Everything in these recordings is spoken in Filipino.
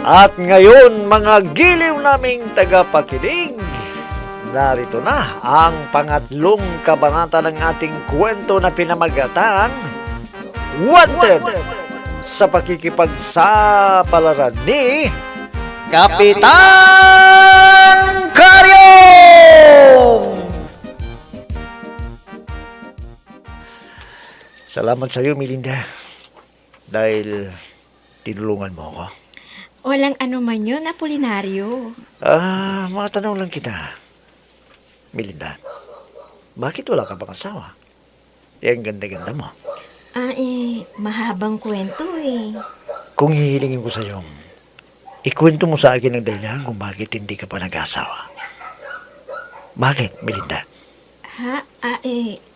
At ngayon, mga giliw naming tagapakinig, narito na ang pangatlong kabanata ng ating kwento na pinamagatang Wanted sa pakikipagsapalaran ni Kapitan Karyong! Salamat sa iyo, Melinda, dahil tinulungan mo ako. Walang anuman yun, Apolinario. Matanong lang kita, Melinda, bakit wala ka pang asawa? Ang ganda-ganda mo. Mahabang kwento eh. Kung hihilingin ko sa iyo, ikwento mo sa akin ang dahilan kung bakit hindi ka pa nag-asawa. Bakit, Melinda?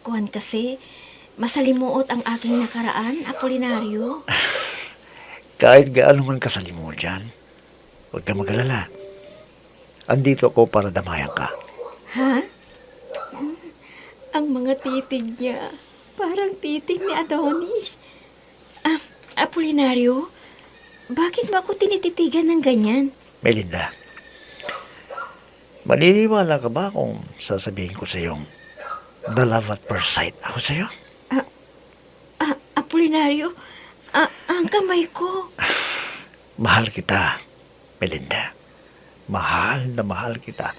Kuwan kasi, masalimuot ang aking nakaraan, Apolinario. Kahit gaano man kasalimuot dyan, huwag ka mag-alala. Andito ako para damayan ka. Ha? Ang mga titig niya, parang titig ni Adonis. Apolinario, bakit mo ako tinititigan ng ganyan? Melinda, maniniwala ka ba kung sasabihin ko sa iyong the love at first sight ako sa iyo? Apolinario, ang kamay ko. Mahal kita, Melinda. Mahal na mahal kita.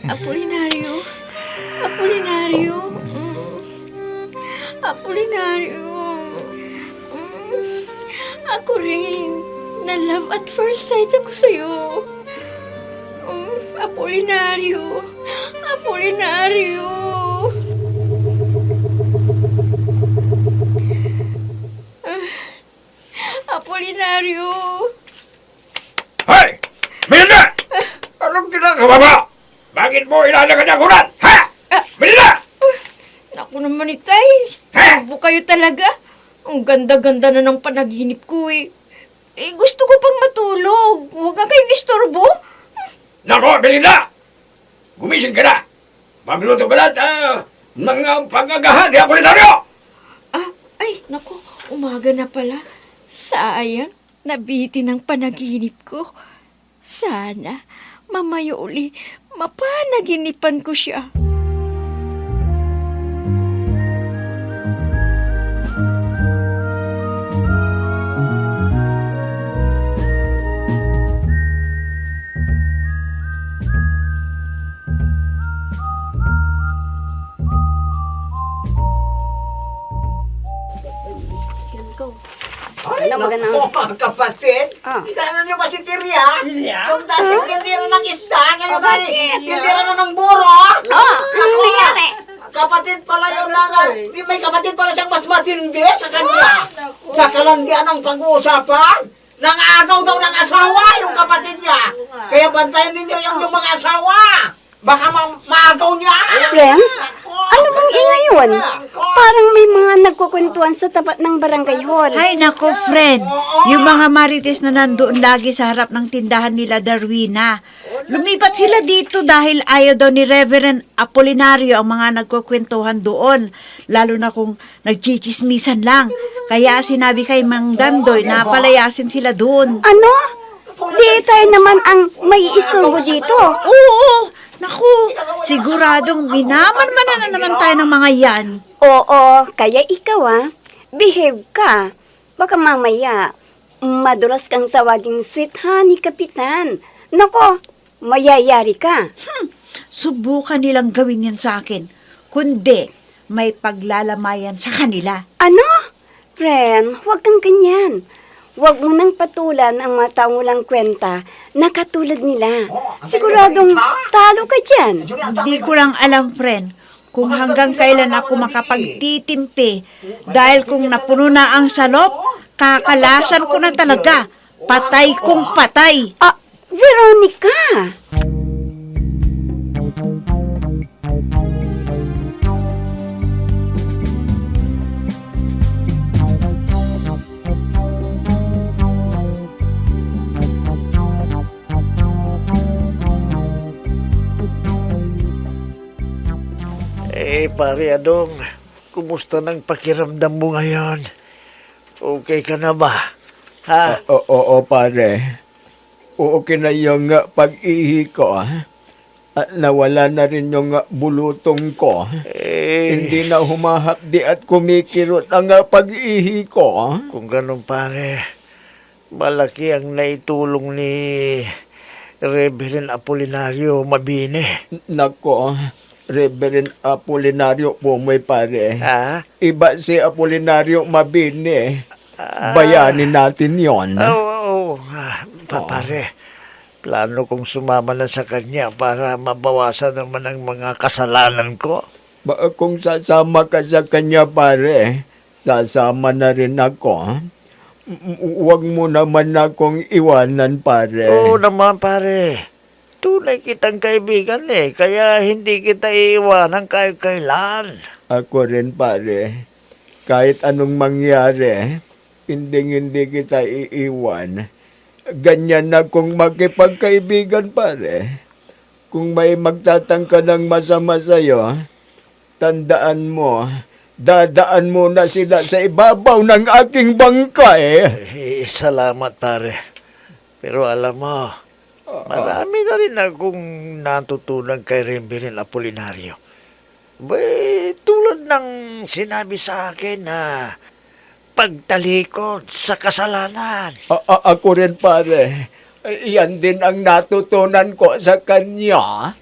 Apolinario, Apolinario, Apolinario. Ako rin, na love at first sight ako sa'yo. Apolinario, Apolinario. Apolinario. Hoy! Melinda! Anong ginagawa mo? Bakit mo ilalagay ang hurat? Ha? Melinda! Naku naman itay. Tubo kayo talaga. Ang ganda-ganda na ng panaginip ko eh. Gusto ko pang matulog. Huwag ka kayong istorbo. Nako, Melinda! Gumising ka na! Magluto ka na at mga pagagahan ni Apolinario! Ay, naku. Umaga na pala. Sayang. Nabitin ang panaginip ko. Sana, mamaya uli, mapanaginipan ko siya. Ano magandang... Mga kapatid, kilala niyo ba si Tirya? Yung dating tindira ng isda, ngayon ay tindira na ng buro. Ano nangyari? Kapatid pala yun lang. May kapatid pala siyang mas matindi sa kanya. Sa kalandian ng pag-uusapan. Nangagaw daw ng asawa yung kapatid niya. Kaya bantayan ninyo yung mga asawa. Baka maagaw niya. Friend, ano bang ingay yun? Parang may mga nagkukwentuhan sa tapat ng barangay hall. Ay nako, friend. Yung mga marites na nandoon lagi sa harap ng tindahan nila Darwina. Lumipat sila dito dahil ayaw daw ni Reverend Apolinario ang mga nagkukwentuhan doon. Lalo na kung nagchichismisan lang. Kaya sinabi kay Mang Dandoy na palayasin sila doon. Ano? Di tayo naman ang may istorbo dito. Oo! Naku, siguradong minaman-mana na naman tayo ng mga yan. Oo, kaya ikaw behave ka. Baka mamaya, madulas kang tawaging sweet honey, Kapitan. Nako, mayayari ka. Subukan nilang gawin yan sa akin. Kundi, may paglalamayan sa kanila. Ano? Friend, huwag kang ganyan. Huwag mo nang patulan ang mga taong walang kwenta na katulad nila. Siguradong talo ka dyan. Hindi ko lang alam, friend, kung hanggang kailan ako makapagtitimpi. Dahil kung napuno na ang salop, kakalasan ko na talaga. Patay kung patay. Veronica! Pare Adong, kumusta nang pakiramdam mo ngayon? Okay ka na ba? Ha? Oo, pare. Okay na yung pag-ihi ko. At nawala na rin yung bulutong ko. Hindi na humahapdi at kumikirot ang pag-ihi ko. Kung ganun pare, malaki ang naitulong ni Reverend Apolinario Mabini. Nako, Reverend Apolinario Pumoy, pare. Ha? Iba si Apolinario Mabini. Bayanin natin yon. Oo. Pare, plano kong sumama na sa kanya para mabawasan naman ang mga kasalanan ko. Kung sasama ka sa kanya, pare, sasama na rin ako. Huwag mo naman akong iwanan, pare. Oo naman pare. Tunay kitang kaibigan kaya hindi kita iiwanan kahit kailan. Ako rin, pare. Kahit anong mangyari, hindi kita iiwan. Ganyan na kung makipagkaibigan, pare. Kung may magtatangka ng masama sa'yo, tandaan mo, dadaan mo na sila sa ibabaw ng aking bangkay. Salamat pare. Pero alam mo, marami na rin akong natutunan kay Reverend Apolinario. Tulad ng sinabi sa akin na pagtalikod sa kasalanan. Ako rin, pare. Yan din ang natutunan ko sa kanya.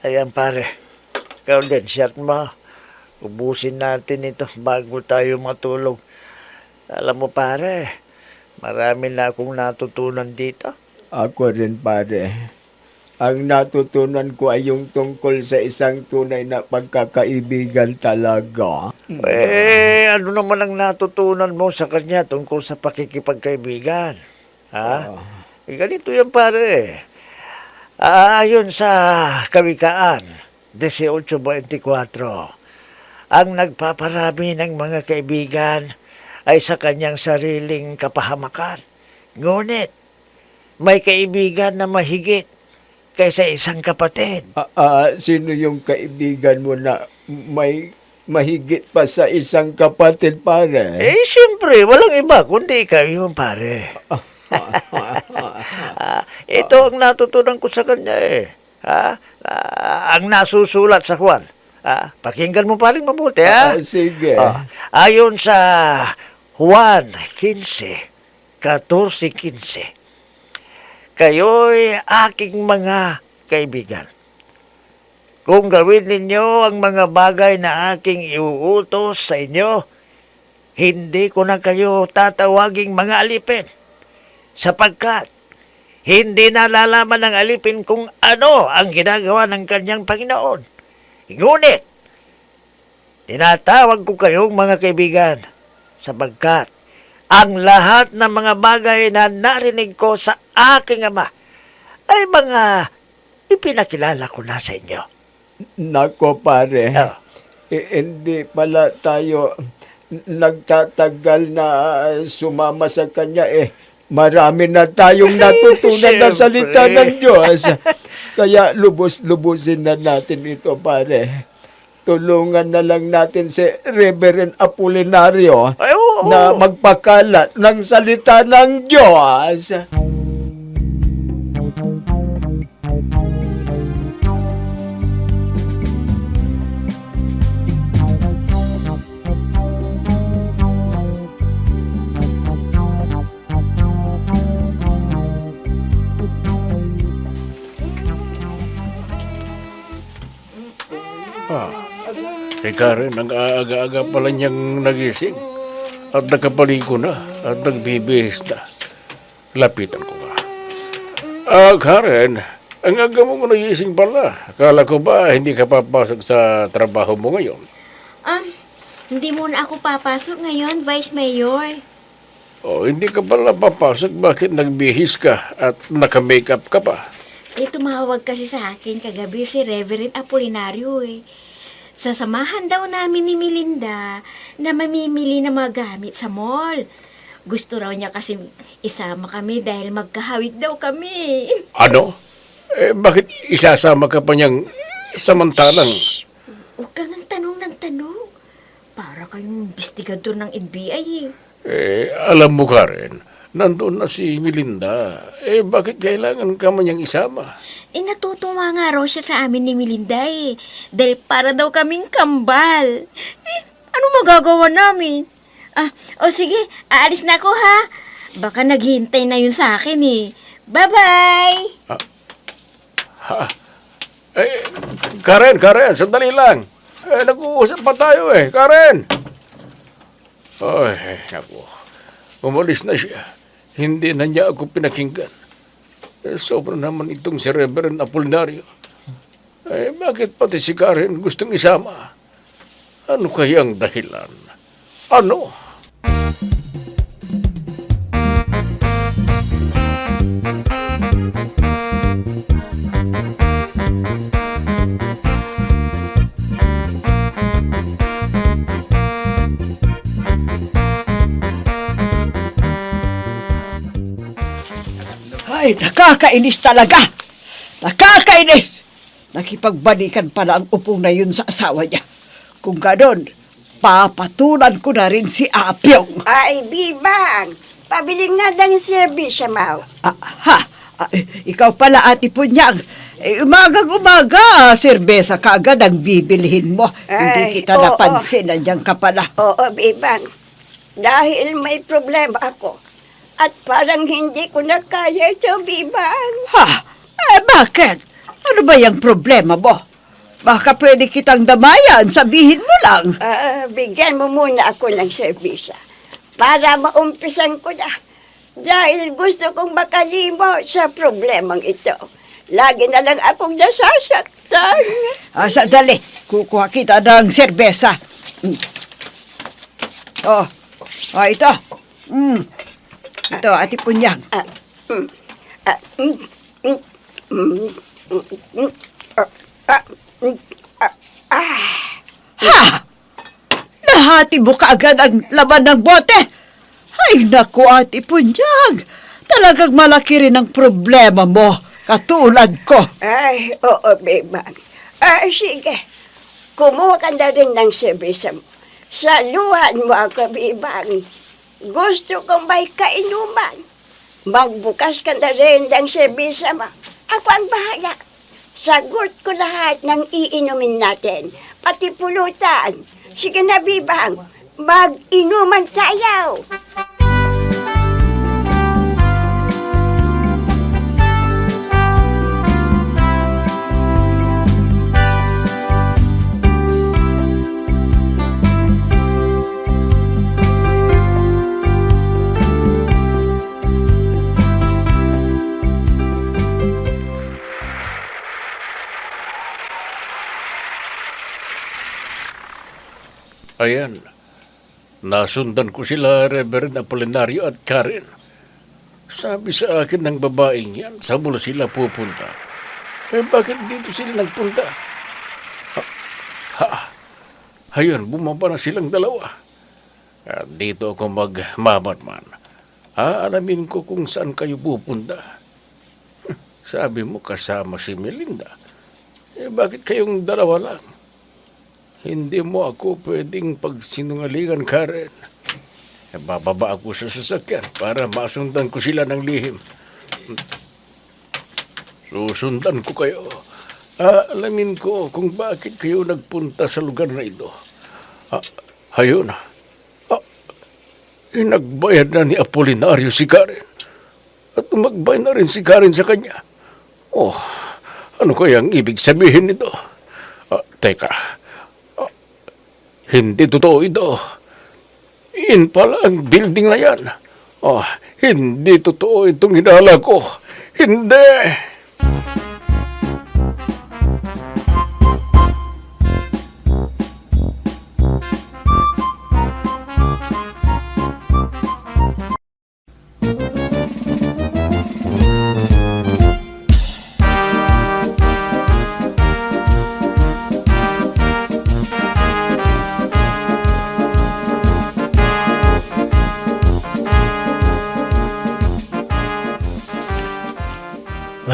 Ayan pare, ikaw din, shot mo. Ubusin natin ito bago tayo matulog. Alam mo pare, marami na akong natutunan dito. Ako rin, pare. Ang natutunan ko ay yung tungkol sa isang tunay na pagkakaibigan talaga. Ano naman ang natutunan mo sa kanya tungkol sa pakikipagkaibigan? Ha? Ganito yan pare. Ayon sa Kawikaan 18:24, ang nagpaparami ng mga kaibigan ay sa kanyang sariling kapahamakan. Ngunit, may kaibigan na mahigit kaysa isang kapatid. Sino yung kaibigan mo na may mahigit pa sa isang kapatid, pare? Siyempre, walang iba kundi ikaw yun, pare. Ito ang natutunan ko sa kanya ang nasusulat sa Juan. Pakinggan mo paring mabuti, Sige. Ayon sa Juan 15:14, kayo'y aking mga kaibigan. Kung gawin ninyo ang mga bagay na aking iuutos sa inyo, hindi ko na kayo tatawaging mga alipin. Sapagkat hindi nalalaman ng alipin kung ano ang ginagawa ng kanyang Panginoon. Ngunit, tinatawag ko kayong mga kaibigan, sapagkat ang lahat ng mga bagay na narinig ko sa aking Ama ay mga ipinakilala ko na sa inyo. Nako, pare. Oh. Hindi pala tayo nagtatagal na sumama sa kanya Marami na tayong natutunan na salita ng Diyos. Kaya lubos-lubusin na natin ito, pare. Tulungan na lang natin si Reverend Apolinario na magpakalat ng salita ng Diyos. Si Karen, ang aga-aga pala niyang nagising at nakapaligo na at nagbibihis na. Lapitan ko ba? Karen, ang aga mo nagising pala. Akala ko ba hindi ka papasok sa trabaho mo ngayon? Hindi muna ako papasok ngayon, Vice Mayor. Hindi ka pala papasok. Bakit nagbihis ka at naka-makeup ka pa? tumawag kasi sa akin kagabi si Reverend Apolinario eh. Sasamahan daw namin ni Melinda na mamimili ng mga gamit sa mall. Gusto raw niya kasi isama kami dahil magkahawig daw kami. Ano? Bakit isasama ka pa niyang samantalang? Huwag kang ng tanong ng tanong. Para kayong investigador ng NBI eh. Alam mo ka rin, nandun na si Melinda. Bakit kailangan ka man niyang isama? Natutuwa nga raw siya sa amin ni Melinda eh. Dahil para daw kaming kambal. Ano magagawa namin? Sige, aalis na ako ha. Baka naghihintay na yun sa akin eh. Bye-bye! Karen, sandali lang. Nag-uusap pa tayo Karen! Ay, naku. Umalis na siya. Hindi na niya ako pinakinggan. Sobra naman itong si Reverend Apolinario. Bakit pati si Karen gustong isama? Ano kayang dahilan? Ano? Ay, nakakainis talaga. Nakakainis! Nakipagbalikan pala ang upong na yun sa asawa niya. Kung ganon, papatulan ko na rin si Apyong. Ay, Bibang, pabiling na ng serbisya mo. Ikaw pala, Ate Punyang. Umagang-umaga, serbesa kaagad ang bibilhin mo. Hindi kita napansin, nandiyan ka pala. Oo, Bibang. Dahil may problema ako. At parang hindi ko na kaya ito, Bibang. Bakit? Ano ba yung problema mo? Baka pwede kitang damayan, sabihin mo lang. Bigyan mo muna ako ng serbisya para maumpisan ko na. Dahil gusto kong makalimot sa problemang ito. Lagi na lang akong nasasaktan. Sandali, kukuha kita ng serbesa. Ito. Ito, Ate Punyang. Nahati mo kaagad ang laman ng bote. Ay, naku, Ate Punyang. Talagang malaki rin ang problema mo, katulad ko. Ay, oo, Bebang. Sige. Kumuha ka na rin ng serbisa mo. Saluhan mo ako, Bebang. Gusto kong may kainuman. Magbukas ka na rin ng serbisa mo. Ako ang bahala. Sagot ko lahat ng iinumin natin. Pati pulutan. Sige na, Bibang. Mag-inuman tayo. Ayan, nasundan ko sila, Reverend Apolinario at Karen. Sabi sa akin ng babaeng yan, sa mula sila pupunta. Bakit dito sila nagpunta? Ayun, bumaba na silang dalawa. At dito ako magmamadman. Aalamin ko kung saan kayo pupunta. Sabi mo kasama si Melinda. Bakit kayong dalawa lang? Hindi mo ako pwedeng pagsinungalingan, Karen. Bababa ako sa sasakyan para masundan ko sila ng lihim. Susundan ko kayo. Alamin ko kung bakit kayo nagpunta sa lugar na ito. Ayun. Nagbayad na ni Apolinario si Karen. At magbayad na rin si Karen sa kanya. Ano kaya ang ibig sabihin nito? Teka. Hindi totoo ito. Yun pala ang building na yan. Hindi totoo itong hinala ko. Hindi!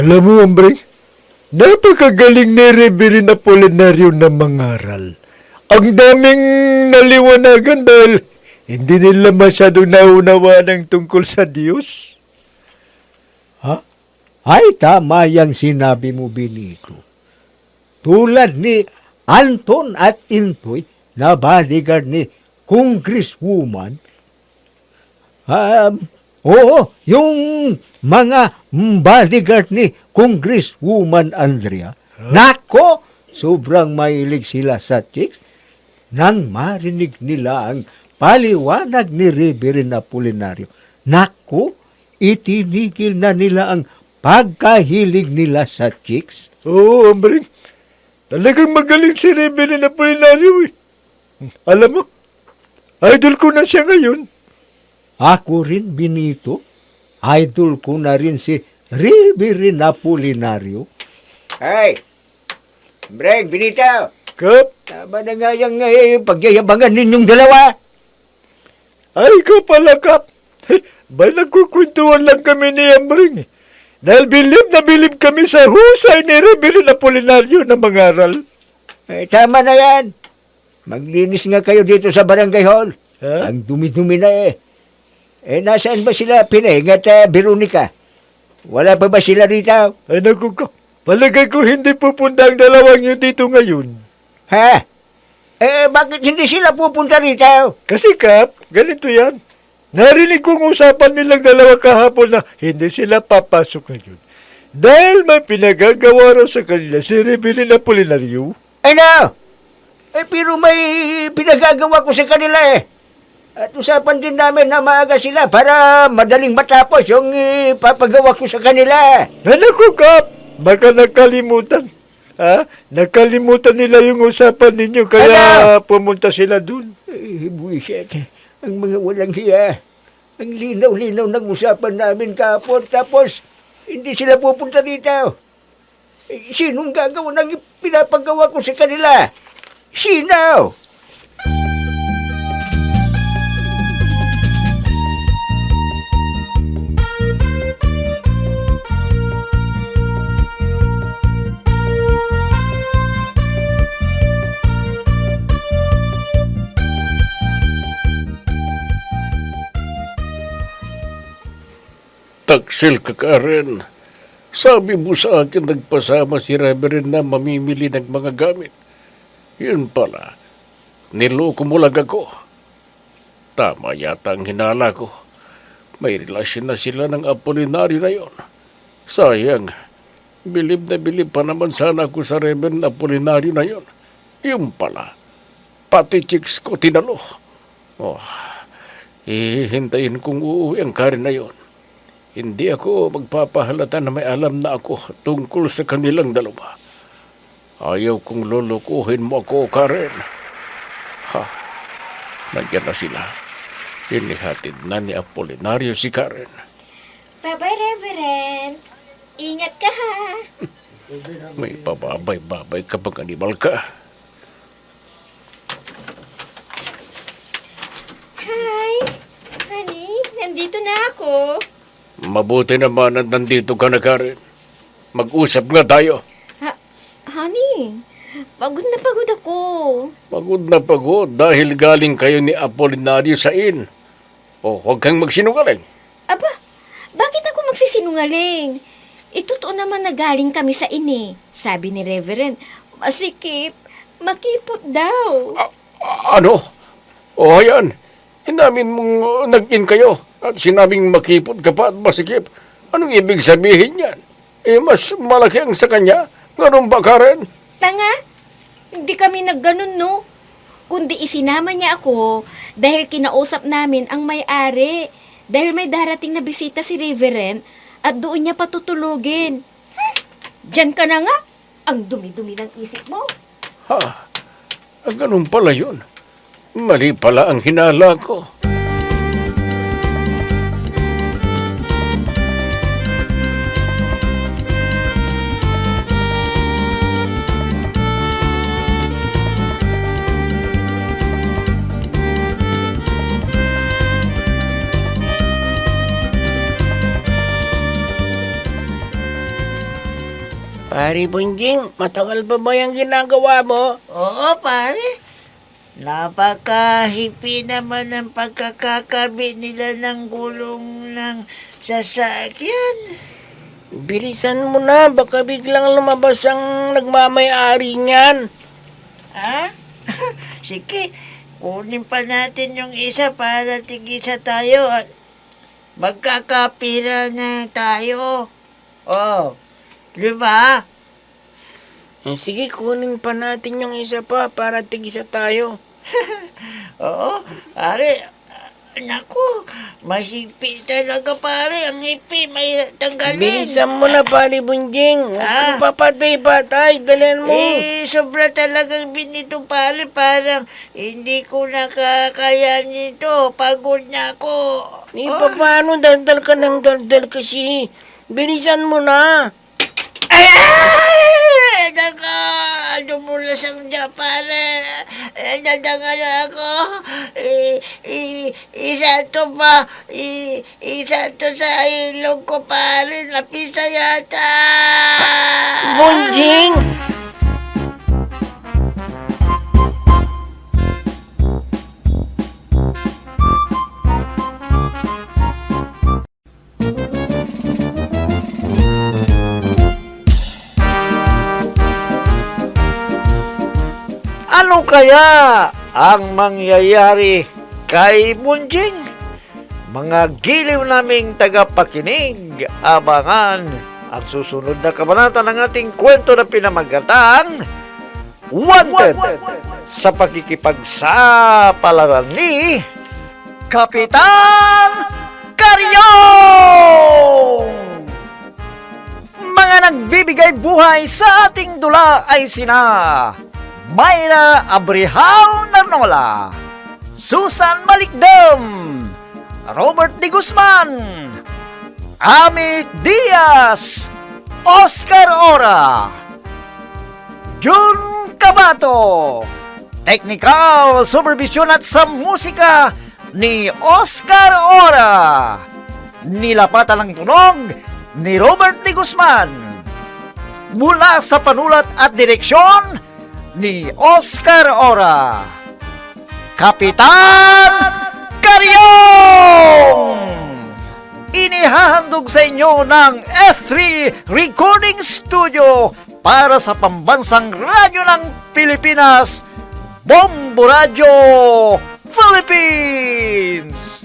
Alam mo, Ambreng, napakagaling ni Reverend Apolinario na mangaral. Ang daming naliwanagan dahil hindi nila masyadong naunawaan ang tungkol sa Diyos. Ha? Ay, tama yung sinabi mo, Benito. Tulad ni Anton at Intoy na bodyguard ni Congresswoman. Oo, yung mga bodyguard ni Congresswoman Andrea. Nako, sobrang mahilig sila sa chicks. Nang marinig nila ang paliwanag ni Reverend Apolinario, nako, itinigil na nila ang pagkahilig nila sa chicks. Oo, Ambreng. Talagang magaling si Reverend Apolinario. Alam mo, idol ko na siya ngayon. Ako rin, Benito. Idol ko na rin si Reverend Apolinario. Hey! Breng, Benito! Kap, Tama na nga yung pagyayabangan ninyong dalawa. ay ka pala, Kap. Ba nagkukwentuhan lang kami ni Ambreng. Dahil bilib na bilib kami sa husay ni Reverend Apolinario na mangaral. Tama na yan. Maglinis nga kayo dito sa barangay hall. Ha? Ang dumi-dumi na eh. Nasaan ba sila, Pineng at Veronica? Wala pa ba sila rito? Ay naku, Kap. Palagay ko hindi pupunta ang dalawang yun dito ngayon. Ha? Bakit hindi sila pupunta rito? Kasi, Kap, ganito yan. Narinig kong usapan nilang dalawa kahapon na hindi sila papasok ngayon. Dahil may pinagagawa raw sa kanila si Reverend Apolinario. Ano? Pero may pinagagawa ko sa kanila eh. At usapan din namin na maaga sila para madaling matapos yung papagawa ko sa kanila. Naku, Kap, baka nakalimutan. Ha? Nakalimutan nila yung usapan ninyo kaya pumunta sila dun. Buwisit. Ang mga walang hiya. Ang linaw-linaw ng usapan namin kapon. Tapos, hindi sila pupunta dito. Sinong gagawa ng pinapagawa ko sa kanila? Sino? Taksil ka, Karen. Sabi mo sa akin nagpasama si Reverend na mamimili ng mga gamit. Yun pala, niloko mo lang ako. Tama yata ang hinala ko. May relasyon na sila ng Apolinario na yon. Sayang, bilib na bilib pa naman sana ako sa Reverend Apolinario na yon. Yun pala, pati chicks ko tinalo. Oh, hihintayin kong uuwi ang Karen na yon. Hindi ako magpapahalata na may alam na ako tungkol sa kanilang dalawa. Ayaw kong lulukuhin mo ako, Karen. Ha, nandiyan na sila. Inihatid na ni Apolinario si Karen. Bye-bye, Reverend. Ingat ka, ha? May pababay-babay ka pang animal ka. Hi! Honey, nandito na ako. Mabuti naman at nandito ka na, Karen. Mag-usap nga tayo. Honey, pagod na pagod ako. Pagod na pagod dahil galing kayo ni Apolinario sa inn. O, huwag kang magsinungaling. Aba, bakit ako magsisinungaling? Totoo naman na galing kami sa ine. Sabi ni Reverend, masikip, makipot daw. Ano? O, ayan. Inamin mong nag-in kayo at sinabing makipot ka pa at masikip. Anong ibig sabihin yan? Mas malaki ang sa kanya. Ganun ba, Karen? Tanga, hindi kami nagganon, no? Kundi isinama niya ako dahil kinausap namin ang may-ari. Dahil may darating na bisita si Reverend at doon niya patutulugin. Diyan ka na nga. Ang dumi-dumi ng isip mo. Ha? Ganun pala yun. Mali pala ang hinala ko. Pare Bunjing, matagal pa ba yung ginagawa mo? Oo, pare. Napakahipi naman ang pagkakakabit nila ng gulong ng sasakyan. Bilisan mo na, baka biglang lumabas ang nagmamayari niyan. Ha? Sige, kunin pa natin yung isa para tigisa tayo at magkakapira na tayo. Oh, di ba? Sige, kunin pa natin yung isa pa para tigisa tayo. Oo, pare. Naku, mahipi talaga pare. Ang hipi, may tanggalin. Bilisan mo na, Pare Bunjing. Huwag kang papatay-patay, dalhin mo. Sobra talagang binito pare. Parang hindi ko nakakaya nito. Pagod na ako. Paano daldal ka ng daldal kasi? Bilisan mo na. Ay! Naka, dumulas ang dya, pare. Nadanga na ako. Isa to pa. Isa to sa ilong ko, pare. Napisa yata. Bunjing! Ano kaya ang mangyayari kay Bunjing? Mga giliw naming tagapakinig, abangan ang susunod na kabanata ng ating kwento na pinamagatang Wanted sa pakikipagsapalaran ni Kapitan Karyong! Mga nagbibigay buhay sa ating dula ay sina Mayra Abrihal Narnola, Susan Malikdam, Robert De Guzman, Amit Diaz, Oscar Ora, Jun Cabato, Technical Supervision at sa musika ni Oscar Ora, nilapatan ng tunog ni Robert De Guzman, mula sa panulat at direksyon ni Oscar Ora. Kapitan Karyong! Inihahandog sa inyo ng F3 Recording Studio para sa pambansang radyo ng Pilipinas, Bombo Radio Philippines!